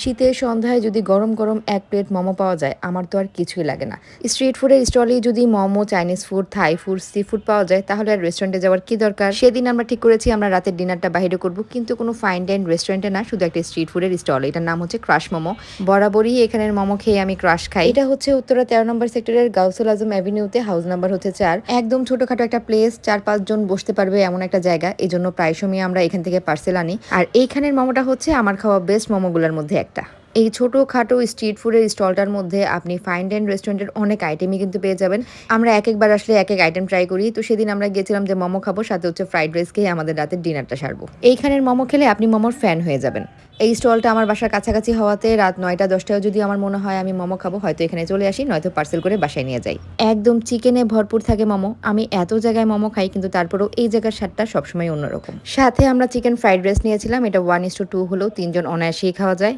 শীতের সন্ধ্যায় যদি গরম গরম এক প্লেট মোমো পাওয়া যায় আমার তো আর কিছুই লাগে না। স্ট্রিট ফুডের স্টলে যদি momo, Chinese food, Thai food, sea food পাওয়া যায় তাহলে আর রেস্টুরেন্টে যাওয়ার কি দরকার। সেদিন আমরা ঠিক করেছি আমরা রাতের ডিনারটা বাইরে করব, কিন্তু কোনো ফাইন ডাইন রেস্টুরেন্টে না, শুধু একটা স্ট্রিট ফুডের স্টল। এটার নাম হচ্ছে ক্রাশ মোমো। বরাবরই এখানের মোমো খেয়ে আমি ক্রাশ খাই। এটা হচ্ছে উত্তরা 13 নম্বর সেক্টরের গাউসুল আজম অ্যাভিনিউতে, হাউস নাম্বার হচ্ছে 4। একদম ছোটখাটো একটা প্লেস, 4-5 জন বসতে পারবে এমন একটা জায়গা। এই জন্য প্রায় সময় আমরা এখান থেকে পার্সেল আনি। আর এইখানের মোমোটা হচ্ছে আমার খাওয়া বেস্ট মোমোগুলোর মধ্যে একটা। এই ছোটোখাটো স্ট্রিট ফুডের স্টলটার মধ্যে আপনি ফাইন ডাইন রেস্টুরেন্টের অনেক আইটেমই কিন্তু পেয়ে যাবেন। আমরা এক একবার আসলে এক এক আইটেম ট্রাই করি। তো সেদিন আমরা গিয়েছিলাম যে মোমো খাবো, সাথে হচ্ছে ফ্রাইড রাইস খেয়ে আমাদের রাতের ডিনারটা সারবো। এইখানের মোমো খেলে আপনি মোমোর ফ্যান হয়ে যাবেন। এই স্টলটা আমার বাসার কাছাকাছি হওয়াতে রাত 9টা-10টায় যদি আমার মনে হয় আমি মোমো খাবো, হয়তো এখানে চলে আসি, নয়তো পার্সেল করে বাসায় নিয়ে যাই। একদম চিকেনে ভরপুর থাকে মোমো। আমি এত জায়গায় মোমো খাই, কিন্তু তারপরেও এই জায়গার স্বাদটা সবসময় অন্যরকম। সাথে আমরা চিকেন ফ্রাইড রাইস নিয়েছিলাম। এটা 1:2 হলেও 3 জন অনায়াসেই খাওয়া যায়।